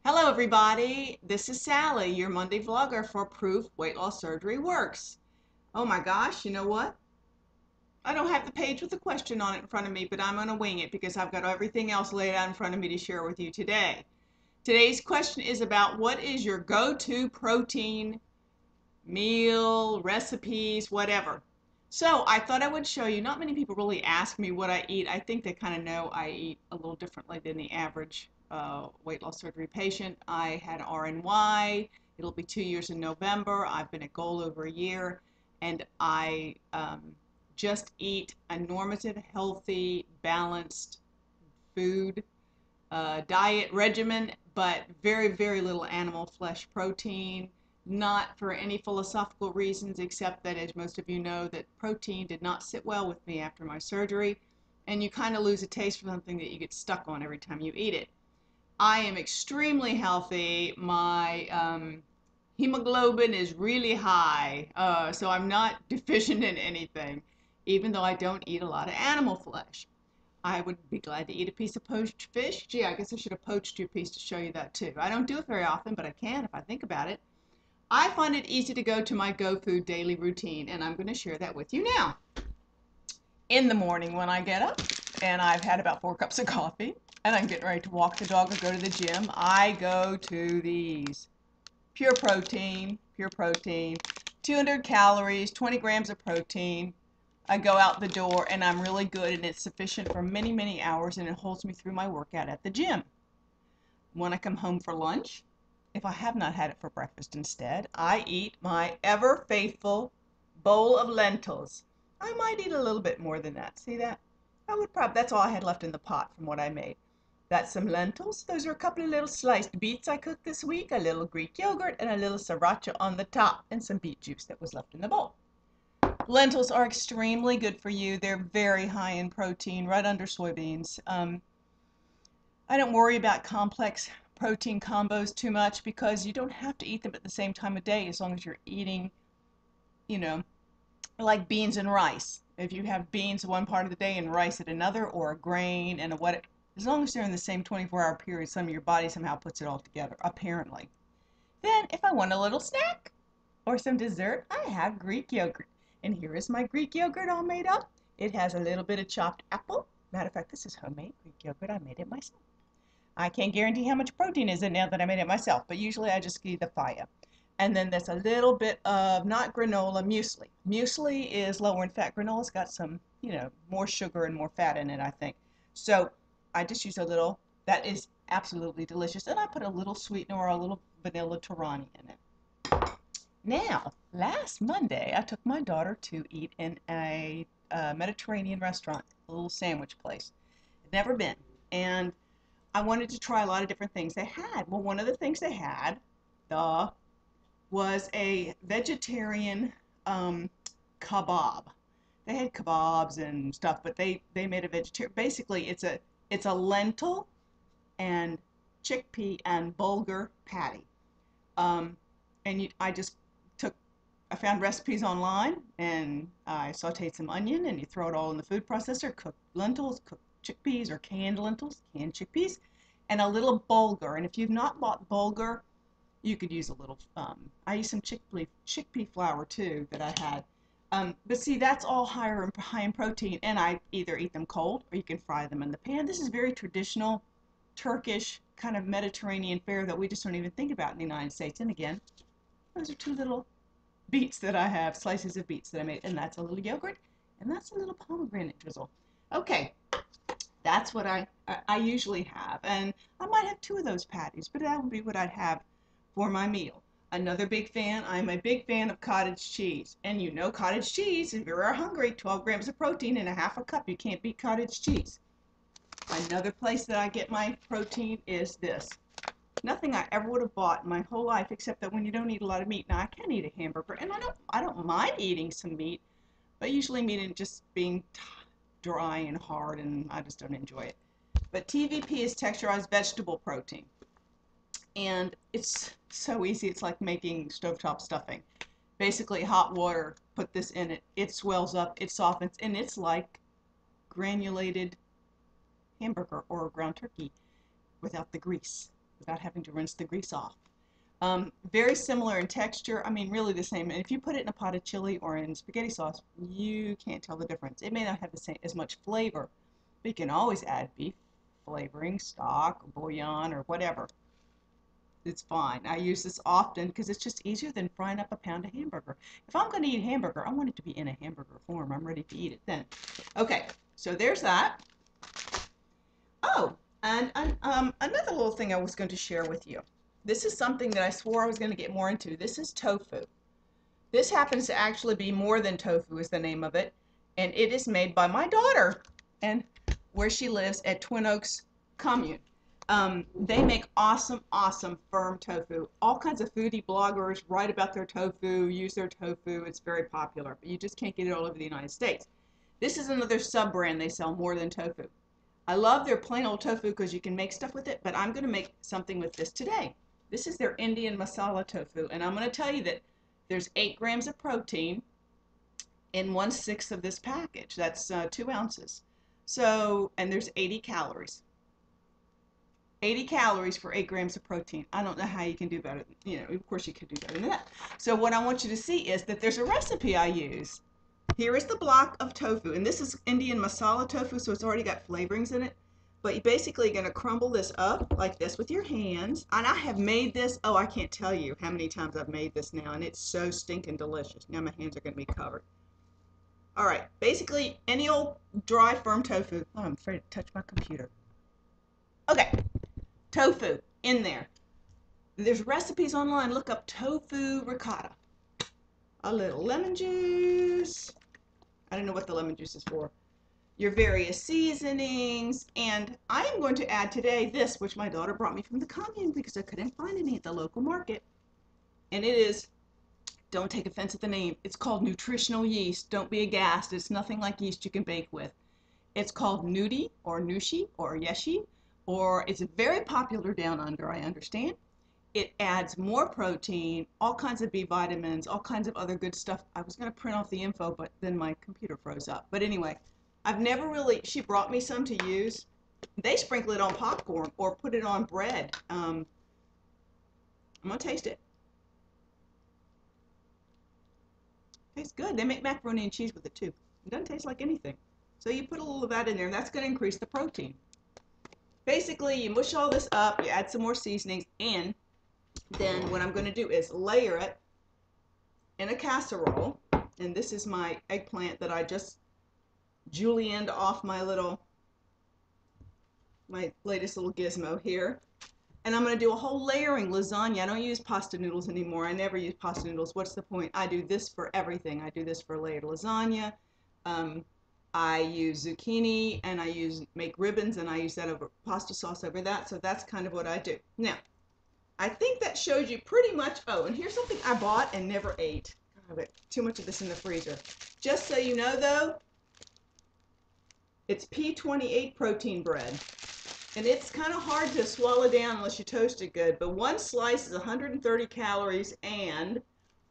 Hello everybody, this is Sally, your Monday vlogger for Proof Weight Loss Surgery Works. Oh my gosh, you know what? I don't have the page with the question on it in front of me, but I'm going to wing it because I've got everything else laid out in front of me to share with you today. Today's question is about what is your go-to protein meal, recipes, whatever. So I thought I would show you, not many people really ask me what I eat. I think they kind of know I eat a little differently than the average weight loss surgery patient. I had RNY. It'll be 2 years in November. I've been at goal over a year, and I just eat a normative, healthy, balanced food diet regimen, but very, very little animal flesh protein. Not for any philosophical reasons, except that, as most of you know, that protein did not sit well with me after my surgery, and you kind of lose a taste for something that you get stuck on every time you eat it. I am extremely healthy. My hemoglobin is really high, so I'm not deficient in anything, even though I don't eat a lot of animal flesh. I would be glad to eat a piece of poached fish. Gee, I guess I should have poached you a piece to show you that too. I don't do it very often, but I can if I think about it. I find it easy to go to my GoFood daily routine, and I'm going to share that with you now. In the morning when I get up, and I've had about 4 cups of coffee, and I'm getting ready to walk the dog or go to the gym, I go to these. Pure protein, 200 calories, 20 grams of protein. I go out the door and I'm really good, and it's sufficient for many, many hours, and it holds me through my workout at the gym. When I come home for lunch, if I have not had it for breakfast instead, I eat my ever faithful bowl of lentils. I might eat a little bit more than that. See that? That's all I had left in the pot from what I made. That's some lentils. Those are a couple of little sliced beets I cooked this week, a little Greek yogurt, and a little sriracha on the top, and some beet juice that was left in the bowl. Lentils are extremely good for you. They're very high in protein, right under soybeans. I don't worry about complex protein combos too much because you don't have to eat them at the same time of day as long as you're eating, you know, like beans and rice. If you have beans one part of the day and rice at another, or a grain and a what, as long as they're in the same 24-hour period, some of your body somehow puts it all together, apparently. Then if I want a little snack or some dessert, I have Greek yogurt. And here is my Greek yogurt all made up. It has a little bit of chopped apple. Matter of fact, this is homemade Greek yogurt. I made it myself. I can't guarantee how much protein is in now that I made it myself, but usually I just give the faya. And then there's a little bit of, not granola, muesli. Muesli is lower in fat. Granola's got some, more sugar and more fat in it, I think. So I just use a little. That is absolutely delicious. And I put a little sweetener or a little vanilla Torani in it. Now, last Monday, I took my daughter to eat in a Mediterranean restaurant, a little sandwich place. I'd never been. And I wanted to try a lot of different things they had. Well, one of the things they had, was a vegetarian kebab. They had kebabs and stuff, but they made a vegetarian. Basically, it's a lentil and chickpea and bulgur patty. I found recipes online, and I sauteed some onion, and you throw it all in the food processor, cooked lentils, cooked chickpeas or canned lentils, canned chickpeas, and a little bulgur. And if you've not bought bulgur, you could use a little, I used some chickpea flour too that I had. But see, that's all high in protein, and I either eat them cold or you can fry them in the pan. This is very traditional Turkish kind of Mediterranean fare that we just don't even think about in the United States. And again, those are two little beets that I have, slices of beets that I made, and that's a little yogurt, and that's a little pomegranate drizzle. Okay, that's what I usually have, and I might have 2 of those patties, but that would be what I'd have for my meal. Another big fan, I'm a big fan of cottage cheese, and you know cottage cheese, if you're hungry, 12 grams of protein in a half a cup, you can't beat cottage cheese. Another place that I get my protein is this. Nothing I ever would have bought in my whole life, except that when you don't eat a lot of meat. Now I can eat a hamburger, and I don't mind eating some meat, but usually meat and just being dry and hard, and I just don't enjoy it. But TVP is texturized vegetable protein, and it's so easy. It's like making stovetop stuffing. Basically, hot water, put this in it, it swells up, it softens, and it's like granulated hamburger or ground turkey without the grease. without having to rinse the grease off. Very similar in texture. I mean, really the same. And if you put it in a pot of chili or in spaghetti sauce, you can't tell the difference. It may not have the same as much flavor, but you can always add beef flavoring, stock, or bouillon, or whatever. It's fine. I use this often because it's just easier than frying up a pound of hamburger. If I'm going to eat hamburger, I want it to be in a hamburger form. I'm ready to eat it then. Okay, so there's that. Oh, and another little thing I was going to share with you. This is something that I swore I was going to get more into. This is tofu. This happens to actually be More Than Tofu is the name of it, and it is made by my daughter, and where she lives at Twin Oaks Commune. They make awesome, awesome firm tofu. All kinds of foodie bloggers write about their tofu, use their tofu. It's very popular, but you just can't get it all over the United States. This is another sub-brand they sell, More Than Tofu. I love their plain old tofu because you can make stuff with it, but I'm going to make something with this today. This is their Indian masala tofu, and I'm going to tell you that there's 8 grams of protein in 1/6 of this package. That's 2 ounces. So, and there's 80 calories. 80 calories for 8 grams of protein. I don't know how you can do better. You know, of course you could do better than that. So what I want you to see is that there's a recipe I use. Here is the block of tofu, and this is Indian masala tofu, so it's already got flavorings in it. But you're basically going to crumble this up like this with your hands. And I have made this, oh, I can't tell you how many times I've made this now, and it's so stinking delicious. Now my hands are going to be covered. All right, basically any old dry, firm tofu. Oh, I'm afraid to touch my computer. Okay, tofu in there. There's recipes online. Look up tofu ricotta. A little lemon juice. I don't know what the lemon juice is for. Your various seasonings, and I am going to add today this, which my daughter brought me from the commune because I couldn't find any at the local market. And it is, don't take offense at the name, it's called nutritional yeast. Don't be aghast. It's nothing like yeast you can bake with. It's called Nudi or Nushi or Yeshi, or it's very popular down under, I understand. It adds more protein, all kinds of B vitamins, all kinds of other good stuff. I was going to print off the info, but then my computer froze up. But anyway, I've never really, she brought me some to use. They sprinkle it on popcorn or put it on bread. I'm going to taste it. Tastes good. They make macaroni and cheese with it too. It doesn't taste like anything. So you put a little of that in there, and that's going to increase the protein. Basically, you mush all this up, you add some more seasonings, and then what I'm going to do is layer it in a casserole. And this is my eggplant that I just julienned off my latest little gizmo here. And I'm going to do a whole layering lasagna. I don't use pasta noodles anymore. I never use pasta noodles. What's the point? I do this for everything. I do this for layered lasagna. I use zucchini, and I make ribbons, and I use that over pasta sauce over that. So that's kind of what I do. Now, I think that shows you pretty much. Oh, and here's something I bought and never ate. God, but too much of this in the freezer. Just so you know, though, it's P28 protein bread. And it's kind of hard to swallow down unless you toast it good. But one slice is 130 calories and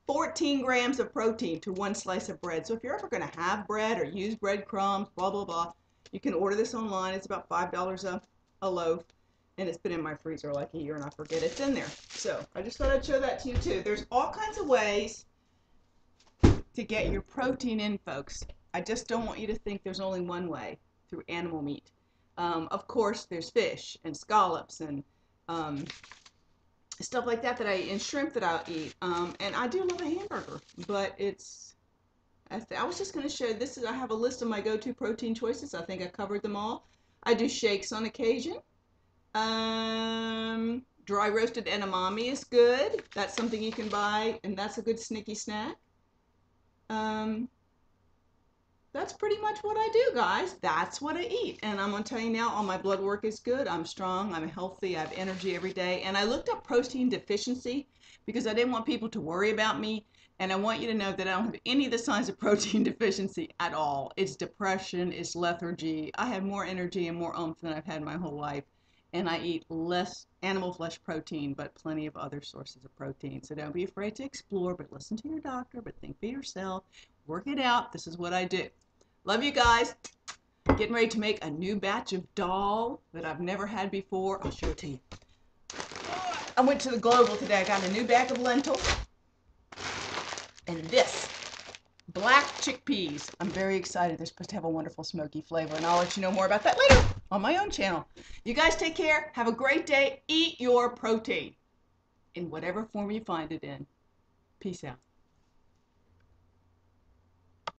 14 grams of protein to one slice of bread. So if you're ever going to have bread or use breadcrumbs, blah, blah, blah, you can order this online. It's about $5 a loaf. And it's been in my freezer like a year, and I forget it's in there. So I just thought I'd show that to you too. There's all kinds of ways to get your protein in, folks. I just don't want you to think there's only one way, through animal meat. Of course, there's fish and scallops and stuff like that and shrimp that I'll eat. And I do love a hamburger, but I was just going to show this. I have a list of my go-to protein choices. I think I covered them all. I do shakes on occasion. Dry roasted edamame is good. That's something you can buy, and that's a good sneaky snack. That's pretty much what I do, guys. That's what I eat. And I'm going to tell you now, all my blood work is good. I'm strong. I'm healthy. I have energy every day. And I looked up protein deficiency because I didn't want people to worry about me. And I want you to know that I don't have any of the signs of protein deficiency at all. It's depression. It's lethargy. I have more energy and more oomph than I've had my whole life. And I eat less animal flesh protein, but plenty of other sources of protein. So don't be afraid to explore, but listen to your doctor, but think for yourself. Work it out. This is what I do. Love you guys. Getting ready to make a new batch of dal that I've never had before. I'll show it to you. I went to the Global today. I got a new bag of lentils and this black chickpeas. I'm very excited. They're supposed to have a wonderful smoky flavor, and I'll let you know more about that later on my own channel. You guys take care. Have a great day. Eat your protein in whatever form you find it in. Peace out.